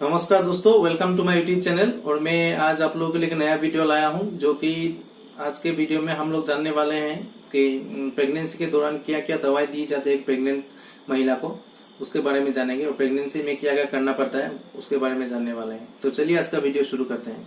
नमस्कार दोस्तों, welcome to my YouTube channel. और मैं आज आप लोगों के लिए एक नया वीडियो लाया हूं, जो कि आज के वीडियो में हम लोग जानने वाले हैं कि प्रेगनेंसी के दौरान क्या क्या दवाई दी जाती है एक प्रेग्नेंट महिला को, उसके बारे में जानेंगे। और प्रेगनेंसी में क्या क्या करना पड़ता है उसके बारे में जानने वाले हैं। तो चलिए आज का वीडियो शुरू करते हैं।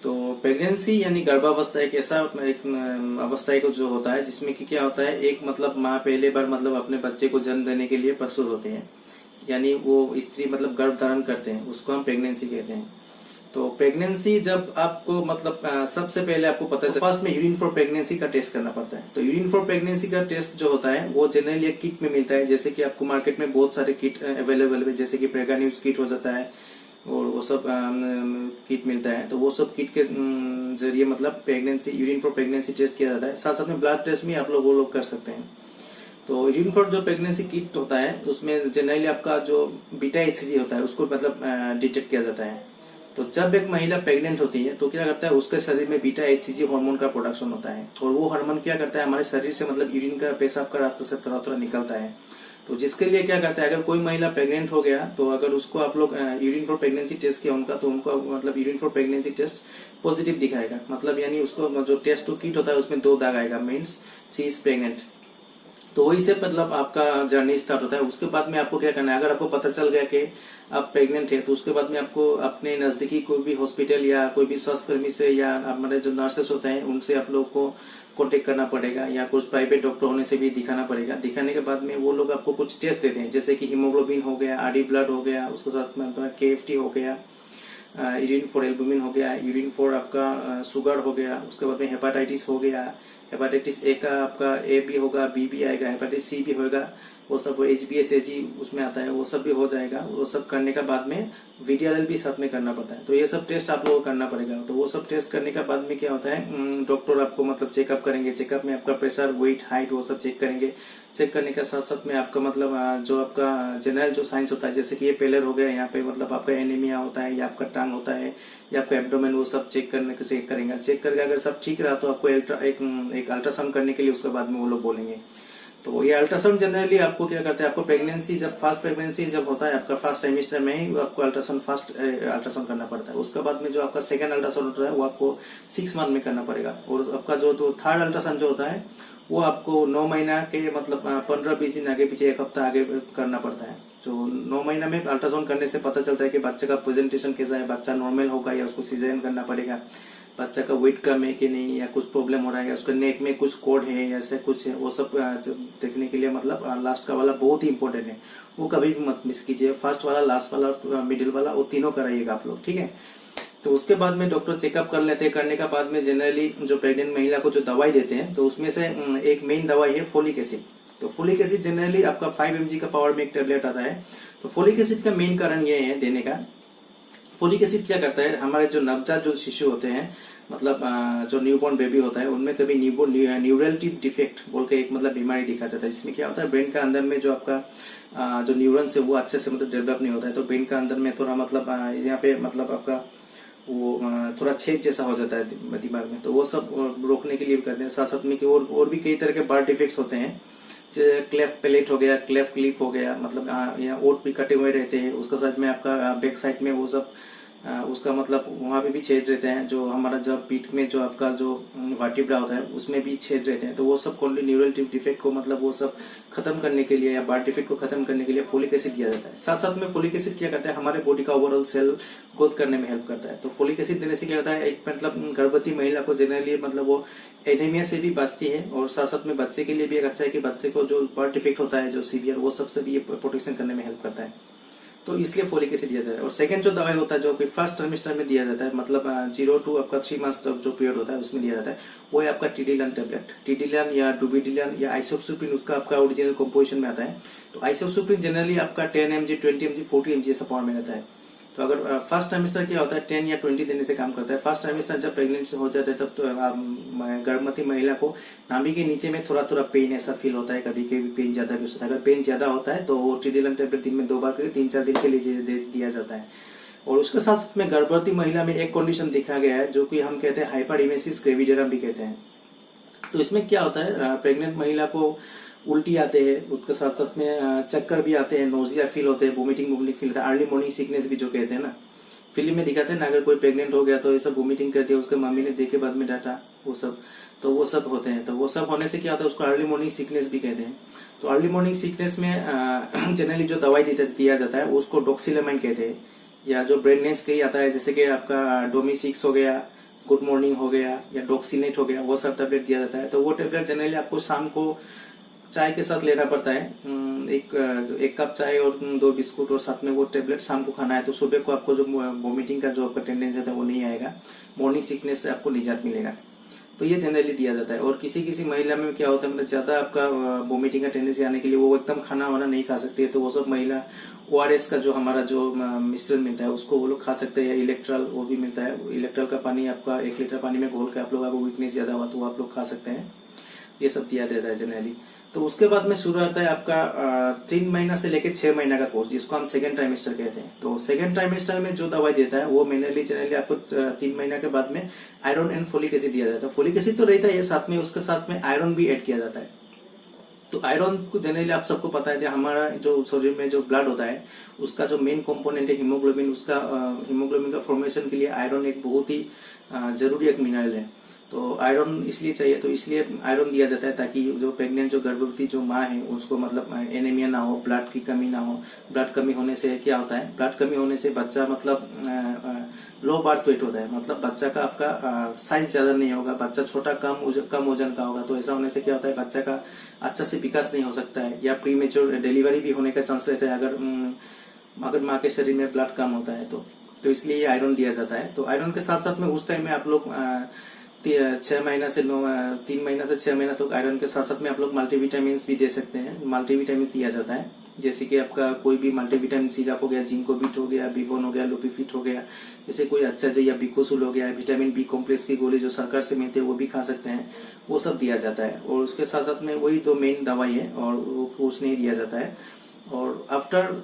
तो प्रेगनेंसी यानी गर्भावस्था एक ऐसा एक अवस्था है जो होता है जिसमें कि क्या होता है, एक मतलब माँ पहले बार मतलब अपने बच्चे को जन्म देने के लिए प्रस्तुत होती है, यानी वो स्त्री मतलब गर्भ धारण करते हैं, उसको हम प्रेगनेंसी कहते हैं। तो प्रेगनेंसी जब आपको मतलब सबसे पहले आपको पता है, फर्स्ट में यूरिन फॉर प्रेगनेंसी का टेस्ट करना पड़ता है। तो यूरिन फॉर प्रेगनेंसी का टेस्ट जो होता है वो जनरली एक किट में मिलता है। जैसे कि आपको मार्केट में बहुत सारे किट अवेलेबल है, जैसे कि प्रेगा न्यूज किट हो जाता है और वो सब किट मिलता है। तो वो सब किट के जरिए मतलब pregnancy urine for pregnancy test किया जाता है। साथ साथ में ब्लड टेस्ट भी आप लोग वो लोग कर सकते हैं। तो यूरिन फॉर जो प्रेगनेंसी किट होता है उसमें जनरली आपका जो बीटा एचसीजी होता है उसको मतलब डिटेक्ट किया जाता है। तो जब एक महिला प्रेग्नेंट होती है तो क्या करता है, उसके शरीर में बीटा एचसीजी हार्मोन का प्रोडक्शन होता है। और वो हार्मोन क्या करता है, हमारे शरीर से मतलब यूरिन का पेशाब का रास्ते से थोड़ा थोड़ा निकलता है। तो जिसके लिए क्या करता है, अगर कोई महिला प्रेग्नेंट हो गया तो अगर उसको आप लोग यूरिन फॉर प्रेगनेंसी टेस्ट किया उनका, तो उनको मतलब urine for pregnancy test positive दिखाएगा। मतलब यानी उसको जो टेस्ट किट होता है उसमें 2 दाग आएगा, मीन्स शी इज प्रेग्नेंट। तो वही से मतलब आपका जर्नी स्टार्ट होता है। उसके बाद में आपको क्या करना है, अगर आपको पता चल गया कि आप प्रेग्नेंट है तो उसके बाद में आपको अपने नजदीकी कोई भी हॉस्पिटल या कोई भी स्वास्थ्य कर्मी से या हमारे जो नर्सेस होते हैं उनसे आप लोग को कॉन्टेक्ट करना पड़ेगा, या कुछ प्राइवेट डॉक्टर होने से भी दिखाना पड़ेगा। दिखाने के बाद में वो लोग आपको कुछ टेस्ट देते हैं, जैसे कि हीमोग्लोबिन हो गया, आरडी ब्लड हो गया, उसके साथ में आपका केएफटी हो गया, यूरिन फॉर एल्बुमिन हो गया, यूरिन फॉर आपका शुगर हो गया, उसके बाद में हेपाटाइटिस हो गया। हेपाटाइटिस ए का आपका ए भी होगा, बी भी आएगा, हेपाटाइटिस सी भी होगा, वो सब एचबीएस एजी उसमें आता है, वो सब भी हो जाएगा। वो सब करने का बाद में वीडीआरएल भी साथ में करना पड़ता है। तो ये सब टेस्ट आप लोगों को करना पड़ेगा। तो वो सब टेस्ट करने का बाद में क्या होता है, डॉक्टर आपको मतलब चेकअप करेंगे। चेकअप में आपका प्रेशर, वेट, हाइट वो सब चेक करेंगे। चेक करने के साथ साथ में आपका मतलब जो आपका जनरल जो साइंस होता है, जैसे कि ये पेलर हो गया, यहाँ पे मतलब आपका एनीमिया होता है या आपका टांग होता है या आपका एब्डोमेन, वो सब चेक करेंगे। चेक करके अगर सब ठीक रहा तो आपको एक अल्ट्रासाउंड करने के लिए उसके बाद में वो लोग बोलेंगे। तो ये अल्ट्रासाउंड जनरली आपको क्या करता है, आपको प्रेगनेंसी जब फर्स्ट प्रेगनेंसी जब होता है आपका फर्स्ट ट्राइमेस्टर में ही आपको फर्स्ट अल्ट्रासाउंड करना पड़ता है। उसके बाद में जो आपका सेकंड अल्ट्रासाउंड होता है वो आपको 6 मंथ में करना पड़ेगा। और आपका जो थर्ड अल्ट्रासाउंड जो होता है वो आपको 9 महीना के मतलब 15-20 दिन आगे पीछे, 1 हफ्ता आगे करना पड़ता है। जो 9 महीना में अल्ट्रासाउंड करने से पता चलता है कि बच्चे का प्रेजेंटेशन कैसा है, बच्चा नॉर्मल होगा या उसको सीजरियन करना पड़ेगा, बच्चा का वेट कम है कि नहीं, या कुछ प्रॉब्लम हो रहा है, या उसका नेक में कुछ कोड है या ऐसा कुछ है, वो सब देखने के लिए मतलब लास्ट का वाला बहुत ही इंपॉर्टेंट है। वो कभी भी मत मिस कीजिए। फर्स्ट वाला, लास्ट वाला और मिडिल वाला, वो तीनों कराइएगा आप लोग, ठीक है। तो उसके बाद में डॉक्टर चेकअप कर लेते हैं। करने का बाद में जनरली जो प्रेग्नेंट महिला को जो दवाई देते हैं तो उसमें से एक मेन दवाई है फोलिक एसिड। तो फोलिक एसिड जनरली आपका 5 mg का पावर में एक टेबलेट आता है। तो फोलिक एसिड का मेन कारण ये है देने का, फोलिक एसिड क्या करता है, हमारे जो नवजात जो शिशु होते हैं मतलब जो न्यूबॉर्न बेबी होता है उनमें कभी न्यूरल टिप डिफेक्ट बोल के एक मतलब बीमारी दिखा जाता है। इसमें क्या होता है, ब्रेन का अंदर में जो आपका जो न्यूरॉन्स है वो अच्छे से मतलब डेवलप नहीं होता है। तो ब्रेन का अंदर में थोड़ा मतलब यहाँ पे मतलब आपका वो थोड़ा छेद जैसा हो जाता है दिमाग में। तो वो सब रोकने के लिए भी करते हैं। साथ साथ में और भी कई तरह के बर्थ डिफेक्ट्स होते हैं, क्लेफ्ट पैलेट हो गया, क्लेफ्ट लिप हो गया, मतलब यहाँ ओट भी कटे हुए रहते हैं। उसका साइड में आपका बैक साइड में वो सब उसका मतलब वहां पे भी छेद रहते हैं। जो हमारा जब पीठ में जो आपका जो वर्टिब्रा होता है उसमें भी छेद रहते हैं। तो वो सब न्यूरल टिप डिफेक्ट को मतलब वो सब खत्म करने के लिए या बर्थ डिफेक्ट को खत्म करने के लिए फोलिक एसिड दिया जाता है। साथ साथ में फोलिक एसिड क्या करता है, हमारे बॉडी का ओवरऑल सेल ग्रोथ करने में हेल्प करता है। तो फोलिक एसिड देने से क्या होता है, एक मतलब गर्भवती महिला को जनरली मतलब वो एनीमिया से भी बचती है। और साथ साथ में बच्चे के लिए भी एक अच्छा है कि बच्चे को जो बर्थ डिफेक्ट होता है जो सीवियर, वो सबसे भी ये प्रोटेक्शन करने में हेल्प करता है। तो इसलिए फोलिक एसिड दिया जाता है। और सेकंड जो दवाई होता है जो कि फर्स्ट ट्राइमेस्टर में दिया जाता है, मतलब 0 to आपका 3 मंथ्स तक जो पीरियड होता है उसमें दिया जाता है, वो है आपका टिडिलन टेबलेट। टिडिलन या डुबिडिलन या आइसोक्सिप्रिन उसका आपका ओरिजिनल कंपोजिशन में आता है। तो आइसोक्सिप्रिन जनरली आपका 10 mg, 20 mg, 40 mg ऐसा पावर में रहता है। तो अगर फर्स्ट ट्राइमेस्टर क्या होता है 10 या 20 देने से काम करता है। फर्स्ट ट्राइमेस्टर जब प्रेगनेंसी हो जाता है तब तो गर्भवती महिला को नाभि के नीचे में थोड़ा थोड़ा पेन ऐसा फील होता है, कभी कभी पेन ज्यादा भी हो सकता है। अगर पेन ज्यादा होता है तो वो टिडिलन टेबलेट दिन में 2 बार करके 3-4 दिन के लिए दिया जाता है। और उसके साथ में गर्भवती महिला में एक कंडीशन देखा गया है जो कि हम कहते हैं हाइपरइमेसिस ग्रेविडेरम भी कहते हैं। तो इसमें क्या होता है, प्रेग्नेंट महिला को उल्टी आते हैं, उसके साथ साथ में चक्कर भी आते हैं, नोजिया फील होते हैं, वोमिटिंग फील होता है, अर्ली मॉर्निंग सिकनेस भी जो कहते हैं ना, फिल्म में दिखाते हैं ना, अगर कोई प्रेग्नेंट हो गया तो ये सब वोमिटिंग करती है, उसके मम्मी ने देख के बाद में डांटा, वो सब, तो वो सब होते हैं। तो वो सब होने से क्या होता है, उसको अर्ली मॉर्निंग सिकनेस भी कहते हैं। तो अर्ली मॉर्निंग सिकनेस में जनरली जो दवाई दिया जाता है उसको डॉक्सिलेमाइन कहते हैं, या जो ब्रेननेस कही आता है, जैसे कि आपका डोमी-6 हो गया, गुड मॉर्निंग हो गया, या डॉक्सीनेट हो गया, वो सब टेबलेट दिया जाता है। तो वो टेबलेट जनरली आपको शाम को चाय के साथ लेना पड़ता है, एक कप चाय और 2 बिस्कुट, और साथ में वो टेबलेट शाम को खाना है। तो सुबह को आपको जो वोमिटिंग का जो आपका टेंडेंसी था वो नहीं आएगा, मॉर्निंग सिकनेस से आपको निजात मिलेगा। तो ये जनरली दिया जाता है। और किसी किसी महिला में क्या होता है, मतलब ज्यादा आपका वोमिटिंग का टेंडेंसी आने के लिए वो एकदम खाना वाना नहीं खा सकती है, तो वो सब महिला ORS का जो हमारा जो मिश्रण मिलता है उसको वो लोग खा सकते हैं, या इलेक्ट्रल वो भी मिलता है, इलेक्ट्रल का पानी आपका 1 लीटर पानी में घोल के आप लोग, आपको वीकनेस ज्यादा हुआ तो आप लोग खा सकते हैं, ये सब दिया जाता है जनरली। तो उसके बाद में शुरू होता है आपका 3 महीना से लेकर 6 महीना का कोर्स, जिसको हम सेकंड ट्राइमेस्टर कहते हैं। तो सेकंड ट्राइमेस्टर में जो दवाई देता है वो जनरली आपको 3 महीना के बाद में आयरन एंड फोलिक एसिड दिया जाता है। फोलिक एसिड तो रहता है साथ में, उसके साथ में आयरन भी ऐड किया जाता है। तो आयरन को जनरली आप सबको पता है कि हमारा जो शरीर में जो ब्लड होता है उसका जो मेन कंपोनेंट है हीमोग्लोबिन, उसका हीमोग्लोबिन का फॉर्मेशन के लिए आयरन एक बहुत ही जरूरी एक मिनरल है। तो आयरन इसलिए चाहिए, तो इसलिए आयरन दिया जाता है ताकि जो प्रेग्नेंट जो गर्भवती जो माँ है उसको मतलब एनीमिया ना हो, ब्लड की कमी ना हो। ब्लड कमी होने से क्या होता है, ब्लड कमी होने से बच्चा मतलब लो बर्थ वेट होता है, मतलब बच्चा का आपका साइज ज्यादा नहीं होगा, बच्चा छोटा कम वजन का होगा। तो ऐसा होने से क्या होता है, बच्चा का अच्छा से विकास नहीं हो सकता है, या प्रीमेच्योर डिलीवरी भी होने का चांस रहता है अगर माँ के शरीर में ब्लड कम होता है तो इसलिए ये आयरन दिया जाता है। तो आयरन के साथ साथ में उस टाइम में आप लोग 3 महीना से 6 महीना तक आयरन के साथ साथ में आप लोग मल्टीविटामिन भी दे सकते हैं। मल्टीविटामिन दिया जाता है, जैसे कि आपका कोई भी मल्टीविटामिन सिरप हो गया, जिंकोबिट हो गया, बिबोन हो गया, लोपिफिट हो गया, जैसे कोई अच्छा जो, या बिकोसुल हो गया, विटामिन बी कॉम्प्लेक्स की गोली जो सरकार से मिलती है वो भी खा सकते हैं, वो सब दिया जाता है। और उसके साथ साथ में वही 2 मेन दवाई है, और वो कुछ नहीं दिया जाता है। और आफ्टर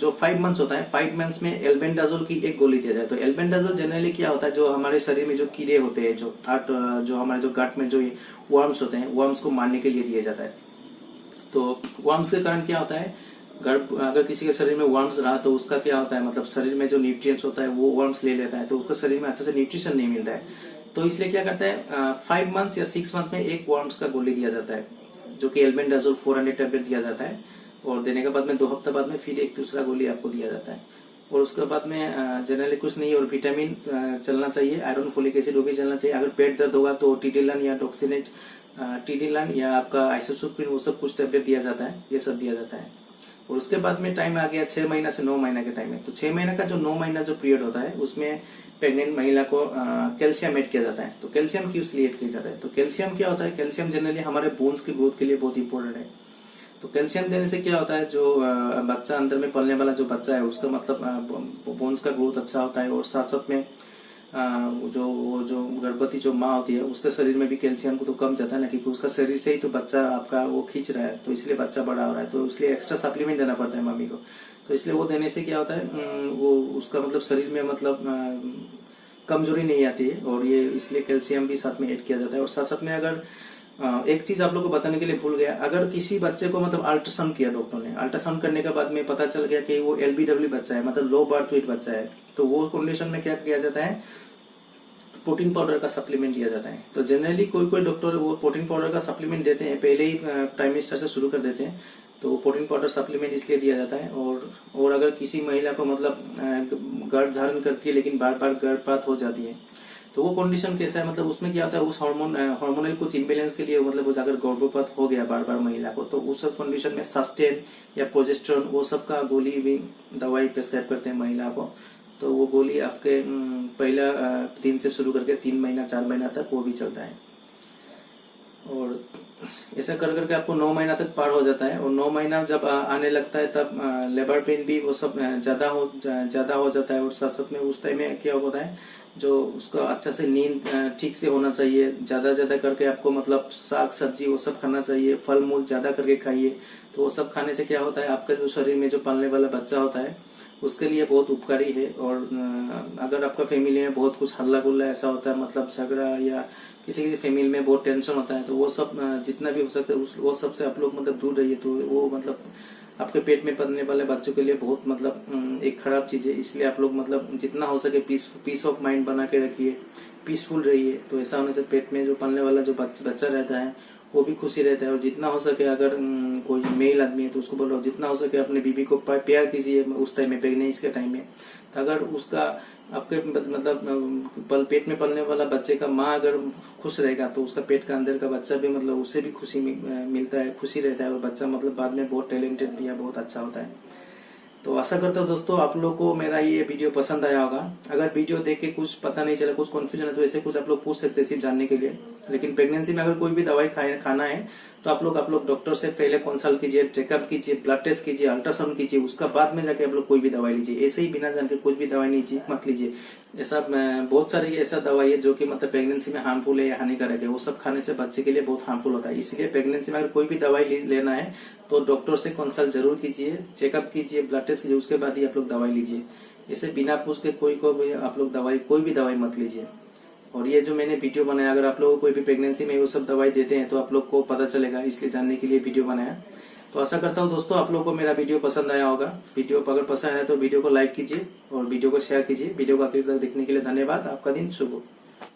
जो 5 मंथ्स होता है, 5 मंथ्स में एल्बेंडाजोल की एक गोली दिया जाए। तो एल्बेंडाजोल जनरली क्या होता है, जो हमारे शरीर में जो कीड़े होते हैं, जो हमारे जो गट में जो वर्म्स होते हैं, वर्म्स को मारने के लिए दिया जाता है। तो वर्म्स के कारण क्या होता है, अगर किसी के शरीर में वर्म्स रहा तो उसका क्या होता है, मतलब शरीर में जो न्यूट्रिएंट्स होता है वो वर्म्स ले लेता है, तो उसका शरीर में अच्छे से न्यूट्रिशन नहीं मिलता है। तो इसलिए क्या करता है, 5 मंथ्स या 6 मंथ में एक वर्म्स का गोली दिया जाता है, जो कि एल्बेंडाजोल 400 टैबलेट दिया जाता है। और देने के बाद में 2 हफ्ते बाद में फिर एक दूसरा गोली आपको दिया जाता है। और उसके बाद में जनरली कुछ नहीं, और विटामिन चलना चाहिए, आयरन फोलिक एसिड वो भी चलना चाहिए। अगर पेट दर्द होगा तो टिडिलन या डॉक्सिनेट, टिडिलन या आपका आइसोसुप्रिन, वो सब कुछ टैबलेट दिया जाता है, ये सब दिया जाता है। और उसके बाद में टाइम आ गया 6 महीना से 9 महीना के टाइम में। तो 6 महीना का जो 9 महीना जो पीरियड होता है उसमें प्रेग्नेंट महिला को कैल्शियम ऐड किया जाता है। तो कैल्शियम क्यों इसलिए ऐड किया जाता है, तो कैल्शियम क्या होता है, कैल्शियम जनरली हमारे बोन्स की ग्रोथ के लिए बहुत इंपॉर्टेंट है। तो कैल्शियम देने से क्या होता है, जो बच्चा अंदर में पलने वाला जो बच्चा है उसका मतलब बोन्स का ग्रोथ अच्छा होता है। और साथ साथ में जो गर्भवती जो माँ होती है उसके शरीर में भी कैल्शियम को तो कम जाता है ना, क्योंकि उसका शरीर से ही तो बच्चा आपका वो खींच रहा है, तो इसलिए बच्चा बड़ा हो रहा है, तो इसलिए एक्स्ट्रा सप्लीमेंट देना पड़ता है मम्मी को। तो इसलिए वो देने से क्या होता है, वो उसका मतलब शरीर में मतलब कमजोरी नहीं आती है, और ये इसलिए कैल्शियम भी साथ में ऐड किया जाता है। और साथ साथ में अगर एक चीज आप लोग को बताने के लिए भूल गया, अगर किसी बच्चे को मतलब अल्ट्रासाउंड किया डॉक्टर ने, अल्ट्रासाउंड करने के बाद में पता चल गया कि वो LBW बच्चा है, मतलब लो बर्थ वेट बच्चा है, तो वो कंडीशन में क्या किया जाता है, प्रोटीन पाउडर का सप्लीमेंट दिया जाता है। तो जनरली कोई डॉक्टर वो प्रोटीन पाउडर का सप्लीमेंट देते हैं, पहले ही ट्राइमेस्टर से शुरू कर देते हैं, तो प्रोटीन पाउडर सप्लीमेंट इसलिए दिया जाता है। और अगर किसी महिला को मतलब गर्भ धारण करती है लेकिन बार बार गर्भपात हो जाती है, तो वो कंडीशन कैसा है, मतलब उसमें क्या होता है, उस हार्मोनल कुछ इम्बेलेंस के लिए मतलब वो अगर गर्भपात हो गया बार बार महिला को, तो उस सब कंडीशन में सस्टेन या प्रोजेस्टेरोन वो सब का गोली भी दवाई प्रेस्क्राइब करते हैं महिला को। तो वो गोली आपके पहला दिन से शुरू करके 3 महीना 4 महीना तक वो भी चलता है। और ऐसा कर करके आपको 9 महीना तक पार हो जाता है। और 9 महीना जब आने लगता है तब लेबर पेन भी वो सब ज्यादा हो जाता है। और साथ साथ में उस टाइम में क्या होता है, जो उसका अच्छा से नींद ठीक से होना चाहिए, ज्यादा करके आपको मतलब साग सब्जी वो सब खाना चाहिए, फल मूल ज्यादा करके खाइए। तो वो सब खाने से क्या होता है, आपका जो शरीर में जो पलने वाला बच्चा होता है उसके लिए बहुत उपकारी है। और अगर आपका फैमिली में बहुत कुछ हल्ला गुल्ला ऐसा होता है, मतलब झगड़ा या किसी किसी फैमिली में बहुत टेंशन होता है, तो वो सब जितना भी हो सकता है वो सब से आप लोग मतलब दूर रहिए। तो वो मतलब आपके पेट में पलने वाले बच्चों के लिए बहुत मतलब एक खराब चीज है। इसलिए आप लोग मतलब जितना हो सके पीस ऑफ माइंड बना के रखिए, पीसफुल रहिए। तो ऐसा होने से पेट में जो पलने वाला जो बच्चा रहता है वो भी खुशी रहता है। और जितना हो सके अगर कोई मेल आदमी है तो उसको बोलो जितना हो सके अपने बीबी को प्यार कीजिए उस टाइम में, प्रेगनेंसी के टाइम में। तो अगर उसका आपके मतलब पेट में पलने वाला बच्चे का माँ अगर खुश रहेगा तो उसका पेट का अंदर का बच्चा भी मतलब उसे भी खुशी मिलता है, खुशी रहता है। और बच्चा मतलब बाद में बहुत टैलेंटेड भी है, बहुत अच्छा होता है। तो आशा करता हूँ दोस्तों आप लोग को मेरा ये वीडियो पसंद आया होगा। अगर वीडियो देख के कुछ पता नहीं चला, कुछ कंफ्यूजन है, तो ऐसे कुछ आप लोग पूछ सकते हैं सिर्फ जानने के लिए। लेकिन प्रेगनेंसी में अगर कोई भी दवाई खाना है तो आप लोग डॉक्टर से पहले कंसल्ट कीजिए, चेकअप कीजिए, ब्लड टेस्ट कीजिए, अल्ट्रासाउंड कीजिए, उसका बाद में जाके आप लोग कोई भी दवाई लीजिए। ऐसे ही बिना जान के कुछ भी दवाई लीजिए मत लीजिए। ऐसा बहुत सारी ऐसा दवाई है जो कि मतलब प्रेगनेंसी में हार्मफुल है या हानिकारक है, वो सब खाने से बच्चे के लिए बहुत हार्मफुल होता है। इसलिए प्रेगनेंसी में अगर कोई भी दवाई लेना है तो डॉक्टर से कंसल्ट जरूर कीजिए, चेकअप कीजिए, ब्लड टेस्ट कीजिए, उसके बाद ही आप लोग दवाई लीजिए। इसे बिना पूछ के कोई को भी आप लोग कोई भी दवाई मत लीजिए। और ये जो मैंने वीडियो बनाया, अगर आप लोगों को कोई भी प्रेगनेंसी में वो सब दवाई देते हैं तो आप लोग को पता चलेगा, इसलिए जानने के लिए वीडियो बनाया। तो आशा करता हूँ दोस्तों आप लोगों को मेरा वीडियो पसंद आया होगा। वीडियो अगर पसंद आया तो वीडियो को लाइक कीजिए और वीडियो को शेयर कीजिए। वीडियो को आखिर तक देखने के लिए धन्यवाद। आपका दिन शुभ हो।